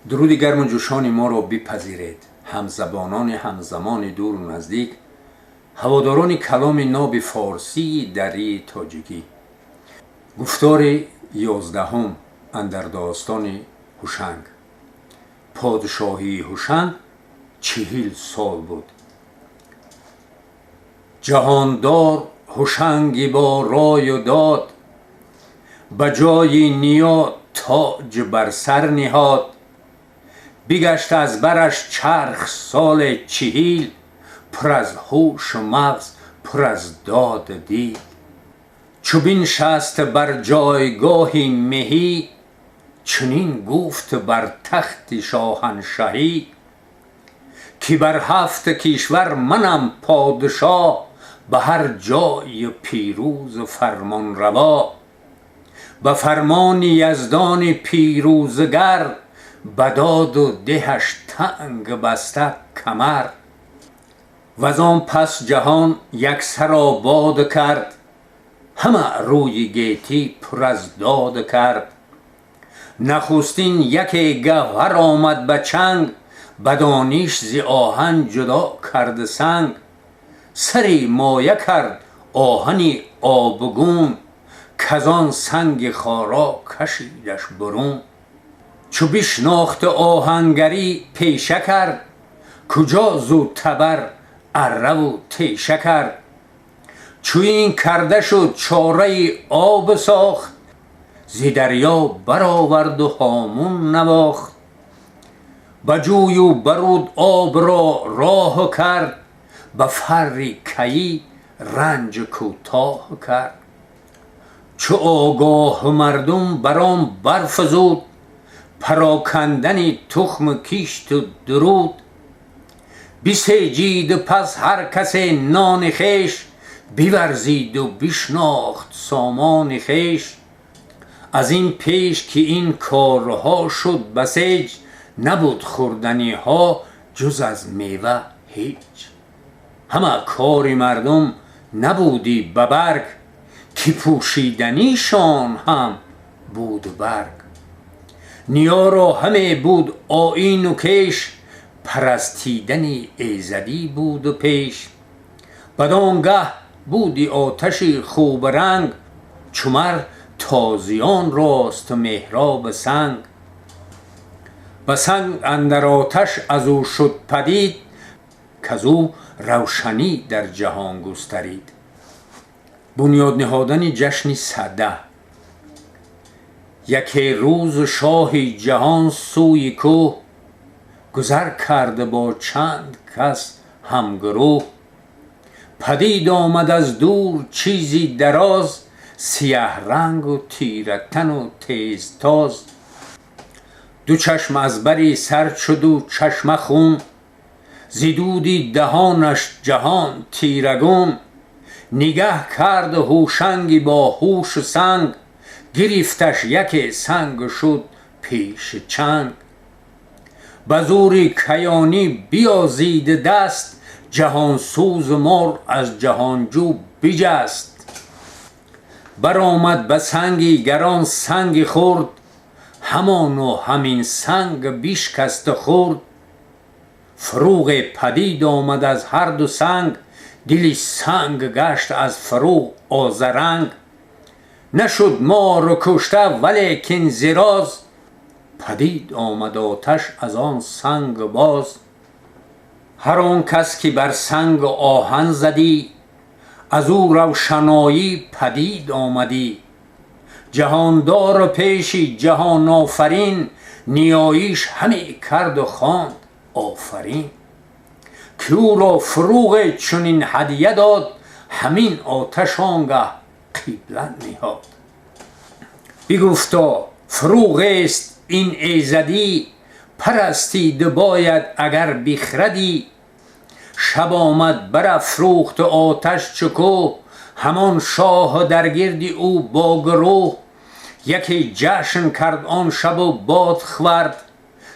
درود گرم و جوشان ما را بپذیرید، همزبانان همزمان دور و نزدیک، هواداران کلام ناب فارسی دری تاجیکی. گفتار 11 اندر داستان هوشنگ. پادشاهی هوشنگ 40 سال بود. جهاندار هوشنگی با رای و داد، بجای نیا تاج بر سر نهاد. بگشت از برش چرخ سال 40، پر از هوش و مغز پر از داد دید. چو بنشست بر جایگاهی مهی، چنین گفت بر تخت شاهنشهی. که بر 7 کشور منم پادشاه، به هر جای پیروز و فرمان روا. به فرمان یزدان پیروزگر، بداد و دهش تنگ بسته کمر. وز آن پس جهان یکسر آباد کرد، همه روی گیتی پر از داد کرد. نخستین یک گوهر آمد به چنگ، بدانیش ز آهن جدا کرد سنگ. سری مایه کرد آهنی آبگون، کزان سنگ خارا کشیدش برون. چو بشناخت آهنگری پیشه کرد، کجا زو تبر اره و تیشه کرد. چو این کرده شد چاره آب ساخت، ز دریا برآورد و هامون نواخت. به جوی و برود آب را راه کرد، به فر کیی رنج کوتاه کرد. چو آگاه مردم برآن برفزود، پراکندن تخم کشت و درود. بسیجید پس هر کس نان خویش، بورزید و بشناخت سامان خویش. از این پیش که این کارها شد بسیج، نبود خوردنی ها جز از میوه هیچ. همه کار مردم نبودی به برگ، که پوشیدنیشان هم بود برگ. نیا را همه بود آیین و کیش، پرستیدن ایزدی بود و پیش. بدانگه بودی آتشی خوب رنگ، چو مر تازیان راست محراب سنگ. و سنگ اندر آتش از او شد پدید، کز او روشنی در جهان گسترید. بنیاد نهادن جشن سده. یکی روز شاه جهان سوی کوه، گذر کرده با چند کس همگروه. پدید آمد از دور چیزی دراز، سیه رنگ و تیره تن و تیز تاز. دو چشم از بری سر شد و چشمه خون، ز دودی دهانش جهان تیرگون. نگه کرد هوشنگی با هوش و سنگ، گرفتش یک سنگ شد پیش چنگ. به زور کیانی بیازید دست، جهان سوز مار از جهانجو بجست. برآمد به سنگی گران سنگ خورد، همان و همین سنگ بشکست خورد. فروغ پدید آمد از هر دو سنگ، دلی سنگ گشت از فروغ آذرنگ. نشد مار کشته ولیکن ز راز، پدید آمد آتش از آن سنگ باز. هر آن کس که بر سنگ آهن زدی، از او روشنایی پدید آمدی. جهاندار پیش جهان آفرین، نیاییش همی کرد و خواند آفرین. که او را فروغ چنین هدیه داد، همین آتش آنگه قبله نهاد. بگفتا فروغ است این ایزدی، پرستیده باید اگر بخردی. شب آمد برافروخت آتش چو کوه، همان شاه در گرد او با گروه. یکی جشن کرد آن شب و باد خورد،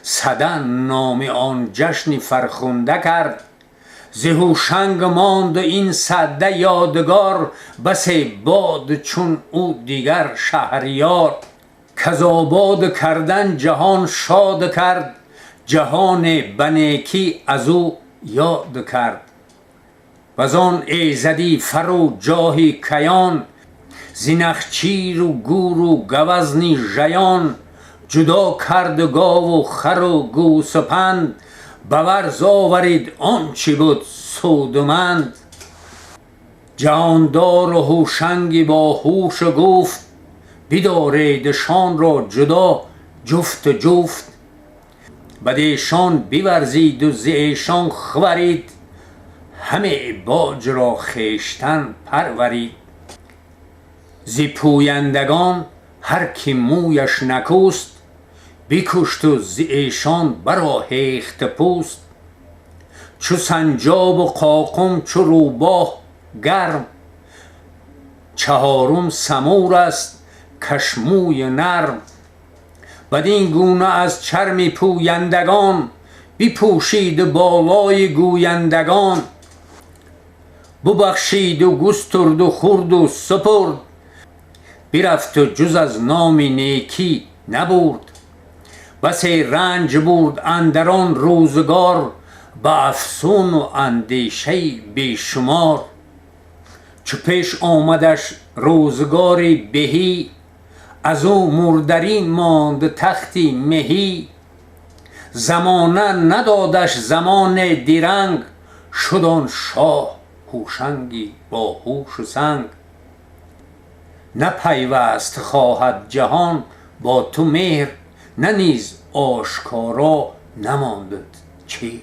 سدن نام آن جشن فرخنده کرد. ز هوشنگ ماند این سده یادگار، بس باد چون او دیگر شهریار. کز آباد کردن جهان شاد کرد، جهان به نیکی از او یاد کرد وز آن ایزدی فرو جاهی کیان ز نخچیر و گور و گوزن ژیان جدا کرد گاو و خر و گوسپند بورز آورید آنچه بود سودمند جهاندار و هوشنگی با هوش گفت بداریدشان را جدا جفت جفت بدیشان بیورزید و ز ایشان خورید همه باج را خویشتن پرورید ز پویندگان هر کی مویش نکوست بکشت و ز ایشان برآهیخت پوست چو سنجاب و قاقم چو روباه گرم چهارم سمور است کش موی نرم بدین گونه از چرم پویندگان بپوشید بالای گویندگان ببخشید و گسترد و خورد و سپرد برفت و جز از نام نیکی نبرد بسی رنج برد اندران روزگار به افسون و اندیشه بی شمار چو پیش آمدش روزگاری بهی از او مردرین ماند تختی مهی زمانه ندادش زمان درنگ شد آن شاه هوشنگی با هوش و سنگ نه پیوست خواهد جهان با تو مهر نه نیز آشکارا نماندت چیر